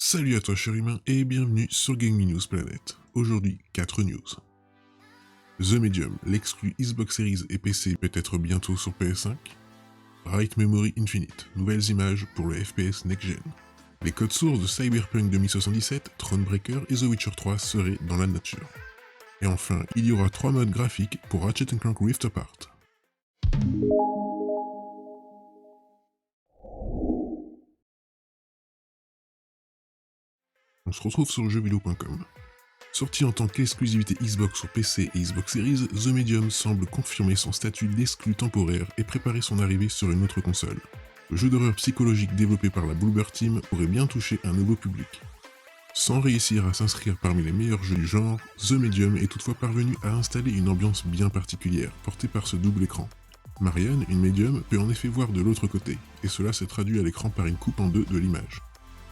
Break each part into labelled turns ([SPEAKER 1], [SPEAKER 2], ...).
[SPEAKER 1] Salut à toi cher humain et bienvenue sur Gaming News Planet. Aujourd'hui, 4 news. The Medium, l'exclu Xbox Series et PC peut-être bientôt sur PS5. Bright Memory Infinite, nouvelles images pour le FPS next-gen. Les codes sources de Cyberpunk 2077, Thronebreaker et The Witcher 3 seraient dans la nature. Et enfin, il y aura 3 modes graphiques pour Ratchet & Clank Rift Apart. On se retrouve sur jeuxvideo.com. Sorti en tant qu'exclusivité Xbox sur PC et Xbox Series, The Medium semble confirmer son statut d'exclu temporaire et préparer son arrivée sur une autre console. Le jeu d'horreur psychologique développé par la Bloober Team pourrait bien toucher un nouveau public. Sans réussir à s'inscrire parmi les meilleurs jeux du genre, The Medium est toutefois parvenu à installer une ambiance bien particulière, portée par ce double écran. Marianne, une médium, peut en effet voir de l'autre côté, et cela s'est traduit à l'écran par une coupe en deux de l'image.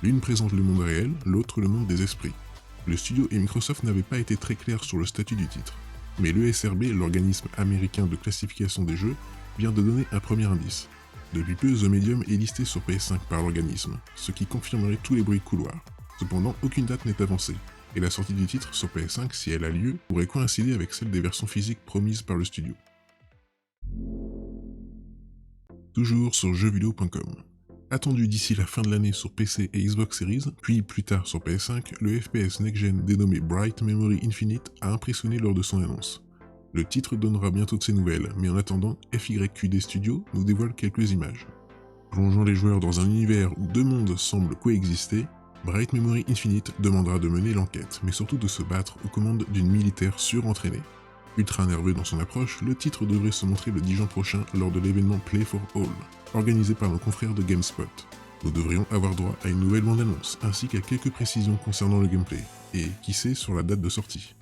[SPEAKER 1] L'une présente le monde réel, l'autre le monde des esprits. Le studio et Microsoft n'avaient pas été très clairs sur le statut du titre, mais l'ESRB, l'organisme américain de classification des jeux, vient de donner un premier indice. Depuis peu, The Medium est listé sur PS5 par l'organisme, ce qui confirmerait tous les bruits de couloir. Cependant, aucune date n'est avancée, et la sortie du titre sur PS5, si elle a lieu, pourrait coïncider avec celle des versions physiques promises par le studio. Toujours sur jeuxvideo.com. Attendu d'ici la fin de l'année sur PC et Xbox Series, puis plus tard sur PS5, le FPS next-gen dénommé Bright Memory Infinite a impressionné lors de son annonce. Le titre donnera bientôt de ses nouvelles, mais en attendant, FYQD Studio nous dévoile quelques images. Plongeant les joueurs dans un univers où deux mondes semblent coexister, Bright Memory Infinite demandera de mener l'enquête, mais surtout de se battre aux commandes d'une militaire surentraînée. Ultra nerveux dans son approche, le titre devrait se montrer le 10 juin prochain lors de l'événement Play for All, organisé par nos confrères de GameSpot. Nous devrions avoir droit à une nouvelle bande-annonce, ainsi qu'à quelques précisions concernant le gameplay, et qui sait sur la date de sortie.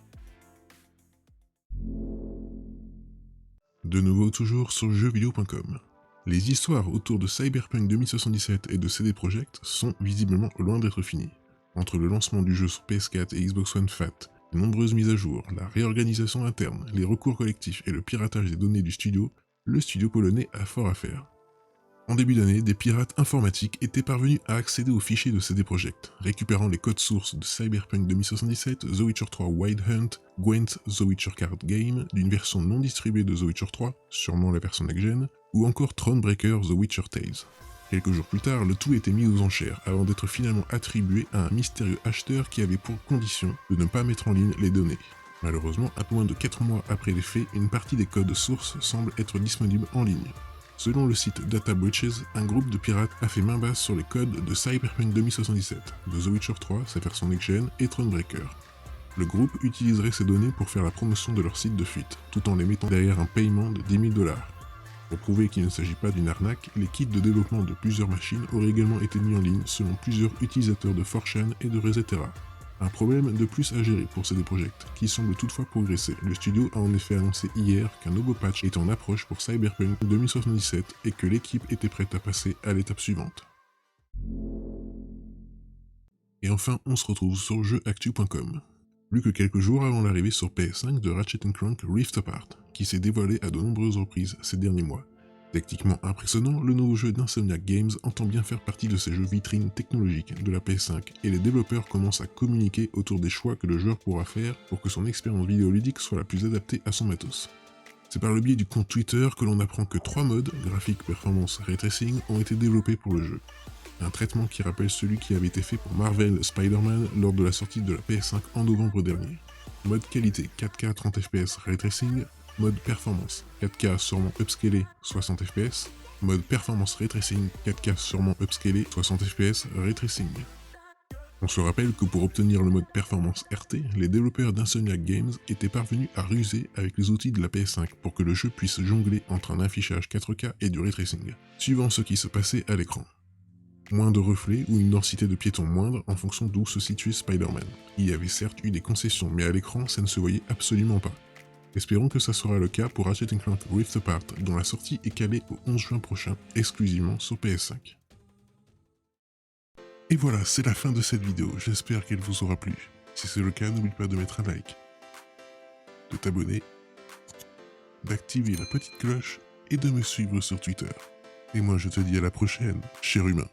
[SPEAKER 1] De nouveau toujours sur jeuxvideo.com. Les histoires autour de Cyberpunk 2077 et de CD Projekt sont visiblement loin d'être finies. Entre le lancement du jeu sur PS4 et Xbox One Fat, les nombreuses mises à jour, la réorganisation interne, les recours collectifs et le piratage des données du studio, le studio polonais a fort à faire. En début d'année, des pirates informatiques étaient parvenus à accéder aux fichiers de CD Projekt, récupérant les codes sources de Cyberpunk 2077, The Witcher 3 Wild Hunt, Gwent The Witcher Card Game, d'une version non distribuée de The Witcher 3, sûrement la version next-gen, ou encore Thronebreaker The Witcher Tales. Quelques jours plus tard, le tout était mis aux enchères avant d'être finalement attribué à un mystérieux acheteur qui avait pour condition de ne pas mettre en ligne les données. Malheureusement, à peu moins de 4 mois après les faits, une partie des codes sources semble être disponible en ligne. Selon le site Data Breaches, un groupe de pirates a fait main basse sur les codes de Cyberpunk 2077, de The Witcher 3, sa version next-gen, et Thronebreaker. Le groupe utiliserait ces données pour faire la promotion de leur site de fuite, tout en les mettant derrière un paiement de 10 000 $. Pour prouver qu'il ne s'agit pas d'une arnaque, les kits de développement de plusieurs machines auraient également été mis en ligne selon plusieurs utilisateurs de 4chan et de Resetera. Un problème de plus à gérer pour CD Projekt, qui semble toutefois progresser. Le studio a en effet annoncé hier qu'un nouveau patch est en approche pour Cyberpunk 2077 et que l'équipe était prête à passer à l'étape suivante. Et enfin, on se retrouve sur jeuxactu.com. Plus que quelques jours avant l'arrivée sur PS5 de Ratchet & Clank Rift Apart, qui s'est dévoilé à de nombreuses reprises ces derniers mois. Techniquement impressionnant, le nouveau jeu d'Insomniac Games entend bien faire partie de ces jeux vitrines technologiques de la PS5, et les développeurs commencent à communiquer autour des choix que le joueur pourra faire pour que son expérience vidéoludique soit la plus adaptée à son matos. C'est par le biais du compte Twitter que l'on apprend que 3 modes, graphique, performance, ray tracing, ont été développés pour le jeu. Un traitement qui rappelle celui qui avait été fait pour Marvel Spider-Man lors de la sortie de la PS5 en novembre dernier. Mode qualité 4K 30 fps ray tracing, mode performance 4K sûrement upscalé 60 fps, mode performance ray tracing 4K sûrement upscalé 60 fps ray tracing. On se rappelle que pour obtenir le mode performance RT, les développeurs d'Insomniac Games étaient parvenus à ruser avec les outils de la PS5 pour que le jeu puisse jongler entre un affichage 4K et du ray tracing, suivant ce qui se passait à l'écran. Moins de reflets ou une densité de piétons moindre en fonction d'où se situait Spider-Man. Il y avait certes eu des concessions, mais à l'écran ça ne se voyait absolument pas. Espérons que ça sera le cas pour Ratchet & Clank Rift Apart, dont la sortie est calée au 11 juin prochain, exclusivement sur PS5. Et voilà, c'est la fin de cette vidéo, j'espère qu'elle vous aura plu. Si c'est le cas, n'oublie pas de mettre un like, de t'abonner, d'activer la petite cloche et de me suivre sur Twitter. Et moi je te dis à la prochaine, cher humain.